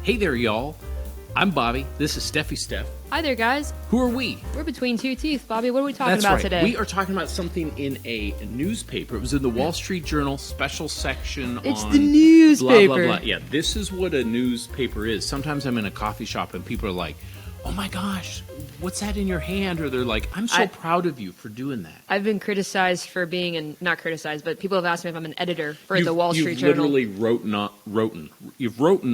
Hey there, y'all. I'm Bobby. This is Steffi Steph. Hi there, guys. Who are we? We're between two teeth. Bobby, what are we talking That's about right. today? We are talking about something in a newspaper. It was in the Wall Street Journal special section It's on the newspaper. blah, blah, blah. Yeah, this is what a newspaper is. Sometimes I'm in a coffee shop and people are like, oh my gosh, what's that in your hand? Or they're like, I'm so proud of you for doing that. I've been criticized for being, not criticized, but people have asked me if I'm an editor for the Wall Street You've Journal. literally written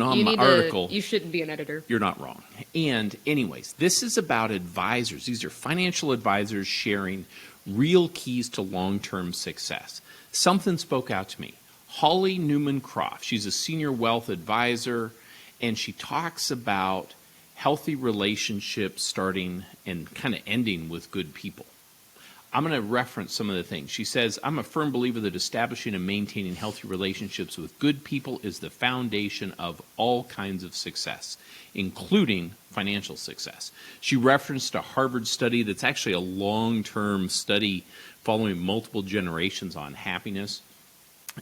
on my article. You shouldn't be an editor. You're not wrong. And anyways, this is about advisors. These are financial advisors sharing real keys to long-term success. Something spoke out to me. Holly Newman Kroft, she's a senior wealth advisor, and she talks about healthy relationships starting and kind of ending with good people. I'm going to reference some of the things. She says, I'm a firm believer that establishing and maintaining healthy relationships with good people is the foundation of all kinds of success, including financial success. She referenced a Harvard study that's actually a long-term study following multiple generations on happiness.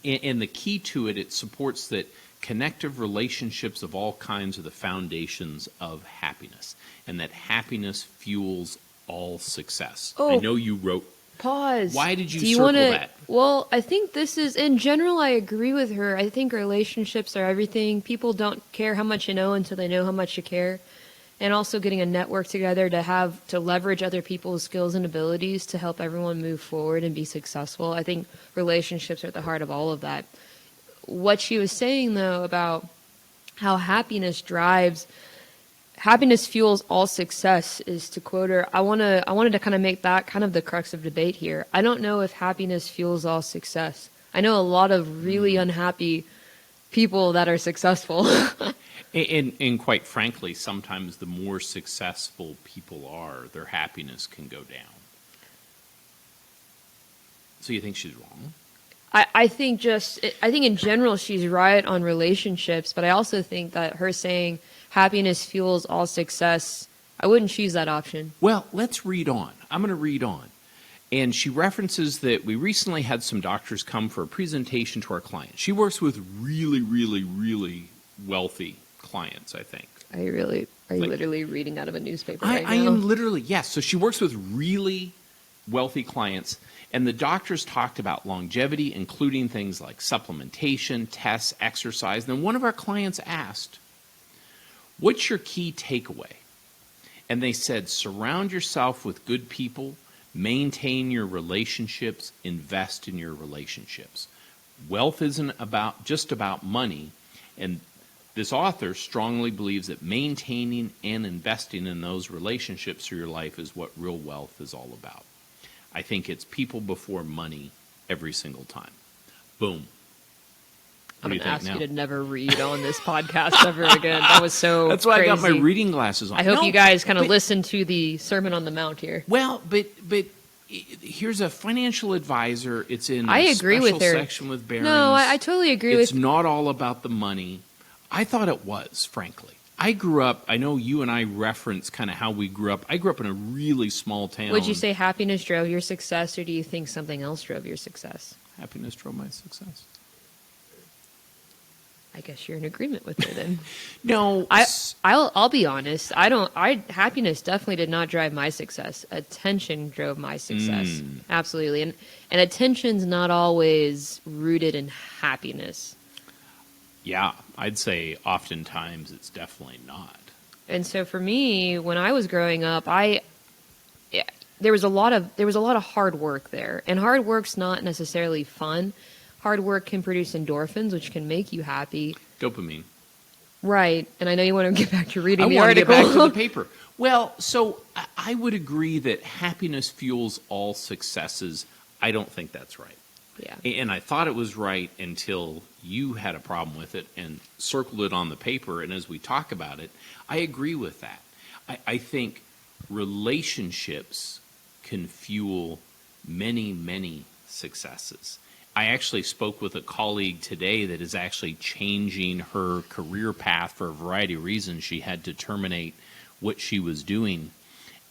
And the key to it, it supports that connective relationships of all kinds are the foundations of happiness, and that happiness fuels all success. Oh, I know you wrote. Pause. Why did you Do you circle wanna, that? Well, I think this is, in general, I agree with her. I think relationships are everything. People don't care how much you know until they know how much you care. And also getting a network together to leverage other people's skills and abilities to help everyone move forward and be successful. I think relationships are at the heart of all of that. What she was saying, though, about how happiness fuels all success, is, to quote her, I wanted to kind of make that kind of the crux of debate here. I don't know if happiness fuels all success. I know a lot of really unhappy people that are successful. And quite frankly, sometimes the more successful people are, their happiness can go down. So you think she's wrong? I think in general she's right on relationships, but I also think that her saying happiness fuels all success, I wouldn't choose that option. Well, let's read on. I'm going to read on. And she references that we recently had some doctors come for a presentation to our clients. She works with really, really, really wealthy clients, I think. Are you literally reading out of a newspaper right now? I am literally, yes. So she works with really wealthy clients, and the doctors talked about longevity, including things like supplementation, tests, exercise. And then one of our clients asked, what's your key takeaway? And they said, surround yourself with good people, maintain your relationships, invest in your relationships. Wealth isn't just about money, and this author strongly believes that maintaining and investing in those relationships through your life is what real wealth is all about. I think it's people before money every single time. Boom. I'm going to ask you to never read on this podcast ever again. That was so That's why crazy. I got my reading glasses on. I hope you guys kind of listen to the Sermon on the Mount here. Well, but here's a financial advisor. It's in I a agree special with her. section with Barron. No, I totally agree with. It's not all about the money. I thought it was, frankly. I grew up, I know you and I reference kind of how we grew up. I grew up in a really small town. Would you say happiness drove your success, or do you think something else drove your success? Happiness drove my success. I guess you're in agreement with her then. No. I'll be honest. Happiness definitely did not drive my success. Attention drove my success. Absolutely. And attention's not always rooted in happiness. Yeah, I'd say oftentimes it's definitely not. And so for me, when I was growing up, there was a lot of hard work there. And hard work's not necessarily fun. Hard work can produce endorphins, which can make you happy. Dopamine. Right. And I know you want to get back to reading the I article. want to get back to the paper. Well, so I would agree that happiness fuels all successes. I don't think that's right. Yeah. And I thought it was right until you had a problem with it and circled it on the paper. And as we talk about it, I agree with that. I think relationships can fuel many, many successes. I actually spoke with a colleague today that is actually changing her career path for a variety of reasons. She had to terminate what she was doing.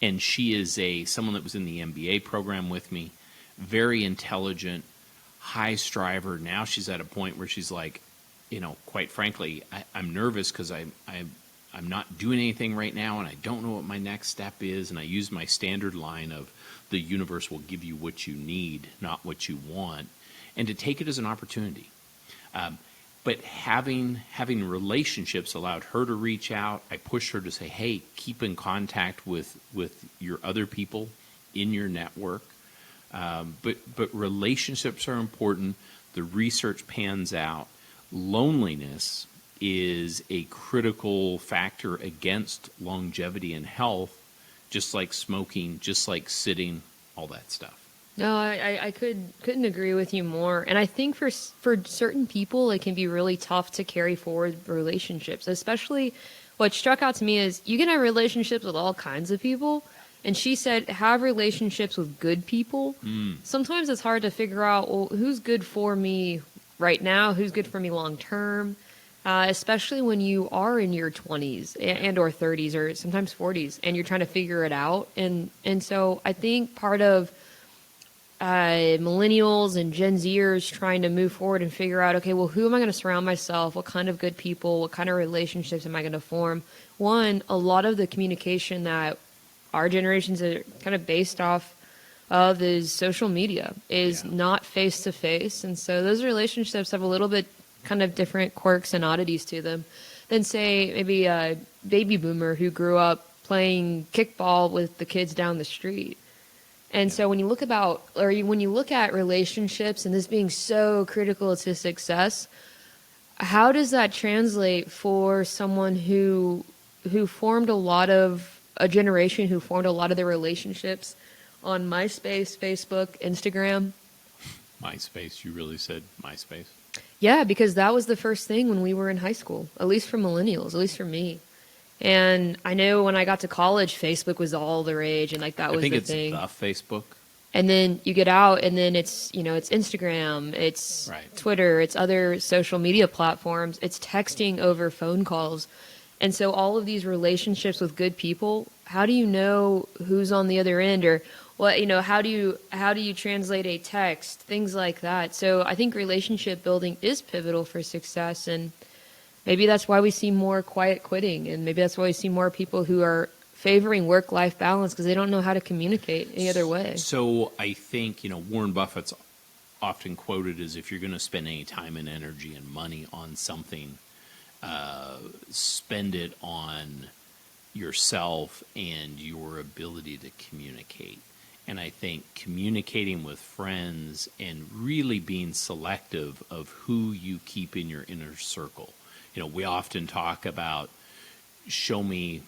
And she is someone that was in the MBA program with me, very intelligent, high striver. Now she's at a point where she's like, quite frankly, I'm nervous because I'm not doing anything right now, and I don't know what my next step is. And I use my standard line of the universe will give you what you need, not what you want, and to take it as an opportunity. But having relationships allowed her to reach out. I pushed her to say, hey, keep in contact with your other people in your network. But relationships are important. The research pans out. Loneliness is a critical factor against longevity and health, just like smoking, just like sitting, all that stuff. No, I couldn't agree with you more. And I think for certain people, it can be really tough to carry forward relationships, especially what struck out to me is you can have relationships with all kinds of people. And she said, have relationships with good people. Sometimes it's hard to figure out, well, who's good for me right now? Who's good for me long term? Especially when you are in your 20s and or 30s or sometimes 40s and you're trying to figure it out. And so I think part of millennials and Gen Zers trying to move forward and figure out, okay, well, who am I going to surround myself? What kind of good people? What kind of relationships am I going to form? One, a lot of the communication that our generations are kind of based off of is social media, is not face-to-face. And so those relationships have a little bit kind of different quirks and oddities to them than, say, maybe a baby boomer who grew up playing kickball with the kids down the street. And so when you look at relationships and this being so critical to success, how does that translate for someone who formed a generation who formed a lot of their relationships on MySpace, Facebook, Instagram? MySpace, you really said MySpace? Yeah, because that was the first thing when we were in high school, at least for millennials, at least for me. And I know when I got to college, Facebook was all the rage, and that was the thing. I think it's the Facebook. And then you get out, and then it's Instagram, it's Twitter, it's other social media platforms, it's texting over phone calls. And so all of these relationships with good people, how do you know who's on the other end, or how do you translate a text, things like that. So I think relationship building is pivotal for success, and maybe that's why we see more quiet quitting, and maybe that's why we see more people who are favoring work-life balance because they don't know how to communicate any other way. So I think, Warren Buffett's often quoted as if you're going to spend any time and energy and money on something, spend it on yourself and your ability to communicate. And I think communicating with friends and really being selective of who you keep in your inner circle. We often talk about show me,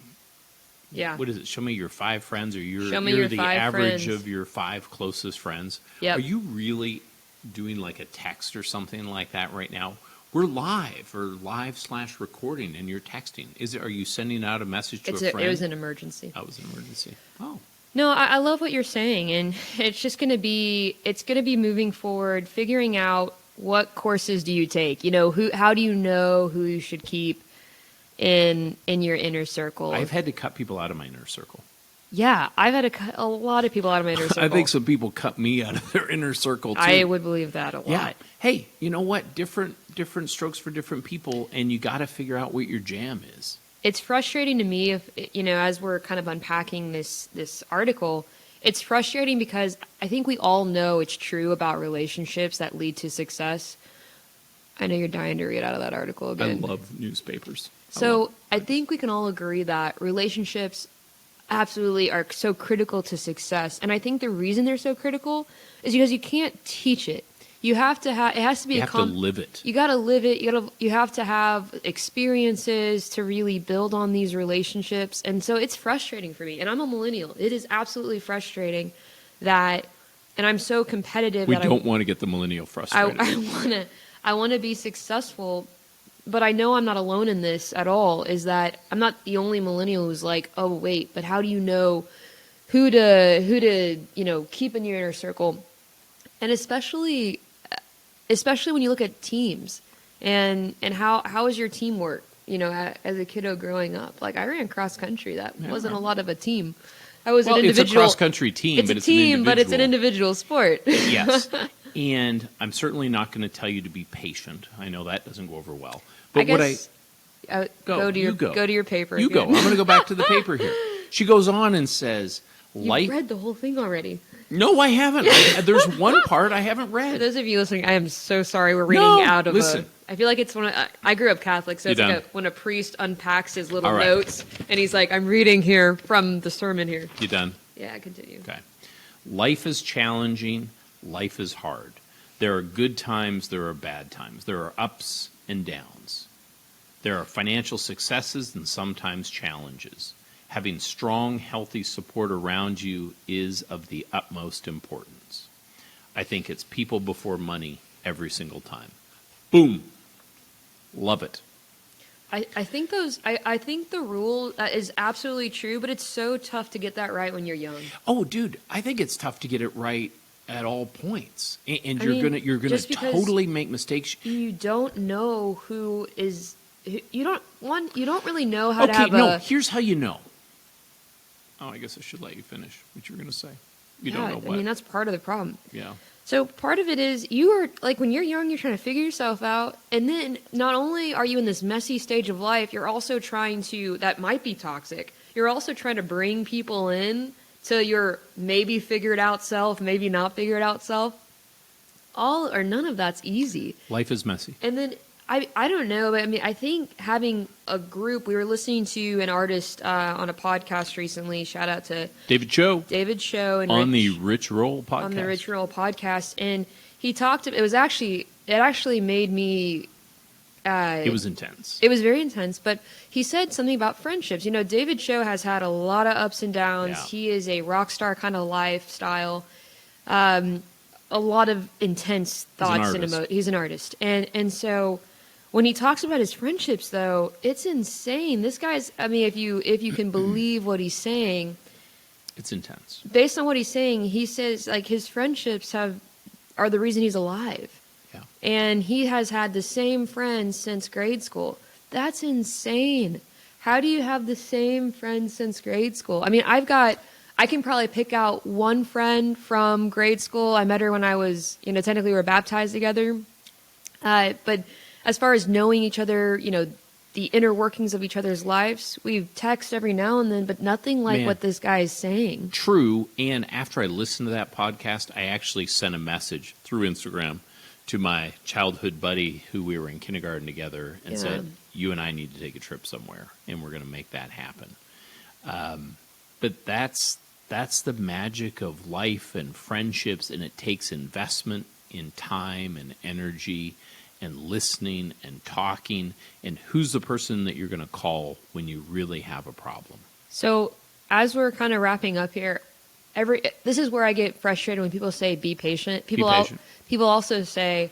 what is it? Show me your 5 friends, or you're the average of your 5 closest friends. Yep. Are you really doing like a text or something like that right now? We're live / recording, and you're texting. Are you sending out a message to a friend? It was an emergency. Oh, it was an emergency. Oh. No, I love what you're saying, and it's just going to be moving forward, figuring out what courses do you take. How do you know who you should keep in your inner circle? I've had to cut people out of my inner circle. Yeah, I've had to cut a lot of people out of my inner circle. I think some people cut me out of their inner circle too. I would believe that a lot. Yeah. Hey, you know what? Different strokes for different people, and you got to figure out what your jam is. It's frustrating to me if, as we're kind of unpacking this article, it's frustrating because I think we all know it's true about relationships that lead to success. I know you're dying to read out of that article again. I love newspapers. So I think we can all agree that relationships absolutely are so critical to success. And I think the reason they're so critical is because you can't teach it. You have to have, it has to be you have to live it. You got to live it. You have to have experiences to really build on these relationships. And so it's frustrating for me. And I'm a millennial. It is absolutely frustrating and I'm so competitive. We don't want to get the millennial frustrated. I want to be successful, but I know I'm not alone in this at all, is that I'm not the only millennial who's like, oh, wait, but how do you know who to keep in your inner circle? And especially when you look at teams and how is your teamwork, as a kiddo growing up. Like I ran cross country. That wasn't a lot of a team. I was an individual. It's a cross country team, It's an individual sport. Yes. And I'm certainly not going to tell you to be patient. I know that doesn't go over well. I But guess, go to your paper. You go. I'm going to go back to the paper here. She goes on and says, You read the whole thing already. No, I haven't. There's one part I haven't For read. those of you listening, I am so sorry we're reading out of I feel like it's I grew up Catholic, so it's like when a priest unpacks his little notes, and he's like, I'm reading here from the sermon here. You done? Yeah, continue. Okay. Life is challenging. Life is hard. There are good times. There are bad times. There are ups and downs. There are financial successes and sometimes challenges. Having strong, healthy support around you is of the utmost importance. I think it's people before money every single time. Boom. Love it. I think I think the rule is absolutely true, but it's so tough to get that right when you're young. Oh, dude, I think it's tough to get it right at all points, and you're gonna totally make mistakes. You don't know who is. You don't really know how to have a. Here's how you know. Oh, I guess I should let you finish what you were going to say. You don't know what. I mean, that's part of the problem. Yeah. So part of it is you are, like, when you're young, you're trying to figure yourself out. And then not only are you in this messy stage of life, you're also trying to, that might be toxic, you're also trying to bring people in to your maybe figured out self, maybe not figured out self. All or none of that's easy. Life is messy. And then I don't know, but I mean, I think having a group, we were listening to an artist on a podcast recently, shout out to David Cho. And on the Rich Roll podcast. On the Rich Roll podcast. And he talked, it actually made me... it was intense. It was very intense, but he said something about friendships. You know, David Cho has had a lot of ups and downs. Yeah. He is a rock star kind of lifestyle. A lot of intense thoughts and emotions. He's an artist. And so... when he talks about his friendships, though, it's insane. This guy's, I mean, if you can believe what he's saying. It's intense. Based on what he's saying, he says, like, his friendships are the reason he's alive. Yeah. And he has had the same friends since grade school. That's insane. How do you have the same friends since grade school? I mean, I can probably pick out one friend from grade school. I met her when I was, technically we were baptized together. But as far as knowing each other, the inner workings of each other's lives, we text every now and then, but nothing like what this guy is saying. True. And after I listened to that podcast, I actually sent a message through Instagram to my childhood buddy who we were in kindergarten together and said, you and I need to take a trip somewhere, and we're going to make that happen. But that's the magic of life and friendships, and it takes investment in time and energy and listening and talking, and who's the person that you're going to call when you really have a problem. So as we're kind of wrapping up here, this is where I get frustrated when people say be patient. People also say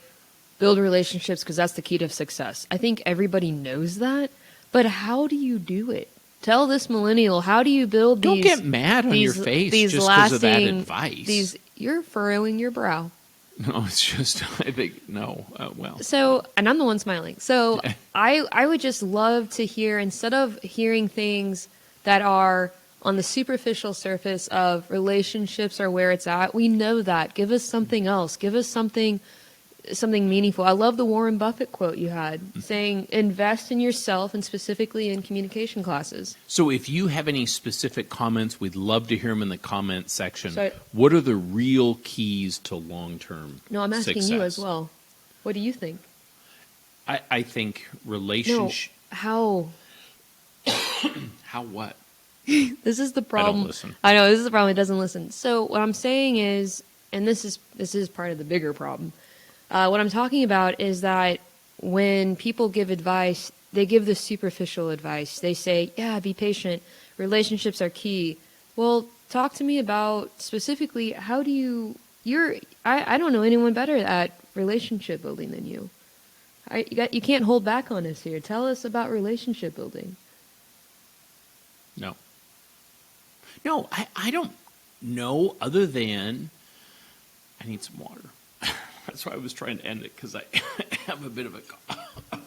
build relationships because that's the key to success. I think everybody knows that, but how do you do it? Tell this millennial, how do you build these... Don't get mad on your face just because of that advice. You're furrowing your brow. No, it's just, I think, no, well. So, and I'm the one smiling. So I would just love to hear, instead of hearing things that are on the superficial surface of relationships or where it's at, we know that. Give us something else. Give us something meaningful. I love the Warren Buffett quote you had saying, invest in yourself and specifically in communication classes. So if you have any specific comments, we'd love to hear them in the comment section. What are the real keys to long-term success? No, I'm asking you as well. What do you think? I think relationship... No, how? How what? This is the problem. I don't listen. I know, this is the problem. It doesn't listen. So what I'm saying is, and this is part of the bigger problem, what I'm talking about is that when people give advice, they give the superficial advice. They say, yeah, be patient. Relationships are key. Well, talk to me about specifically how do I don't know anyone better at relationship building than you. You can't hold back on us here. Tell us about relationship building. No, I don't know other than I need some water. That's why I was trying to end it, because I have a bit of a cough.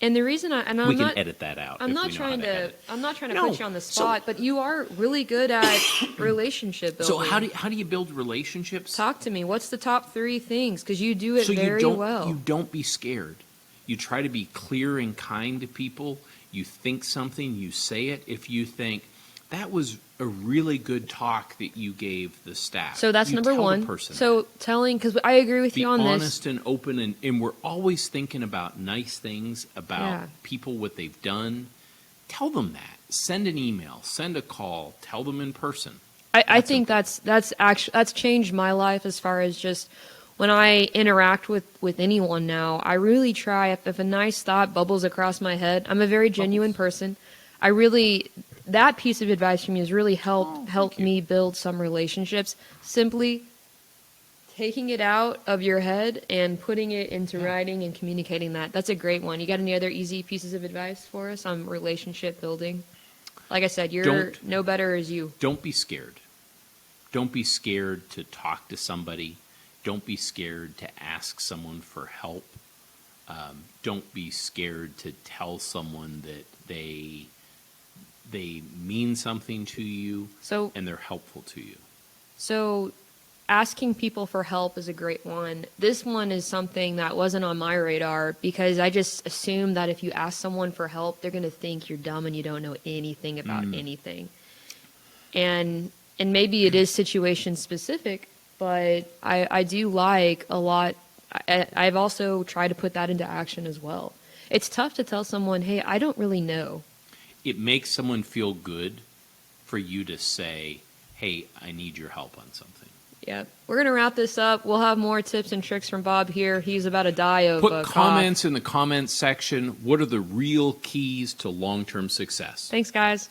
And the reason I'm We can not edit that out. I'm if not we know trying how to edit. I'm not trying to No, put you on the so- spot, but you are really good at relationship building. So how do you build relationships? Talk to me. What's the top 3 things? Because you do it So very well. You don't be scared. You try to be clear and kind to people. You think something, you say it. If you think that was a really good talk that you gave the staff, So that's you number tell the 1. person So that. telling, because I agree with Be you on this. honest and open, and we're always thinking about nice things about Yeah. people, what they've done. Tell them that. Send an email, send a call, tell them in person. I think that's changed my life as far as just when I interact with anyone now. I really try, if a nice thought bubbles across my head, I'm a very genuine person. That piece of advice from you has really helped you. me build some relationships. Simply taking it out of your head and putting it into writing and communicating that. That's a great one. You got any other easy pieces of advice for us on relationship building? Like I said, you're no better as you. Don't be scared. Don't be scared to talk to somebody. Don't be scared to ask someone for help. Don't be scared to tell someone that they mean something to you and they're helpful to you. So asking people for help is a great one. This one is something that wasn't on my radar because I just assume that if you ask someone for help, they're going to think you're dumb and you don't know anything about anything. And maybe it is situation specific, but I do like a lot. I've also tried to put that into action as well. It's tough to tell someone, hey, I don't really know. It makes someone feel good for you to say, hey, I need your help on something. Yeah. We're going to wrap this up. We'll have more tips and tricks from Bob here. He's about to die of Put cough. comments in the comments section. What are the real keys to long-term success? Thanks, guys.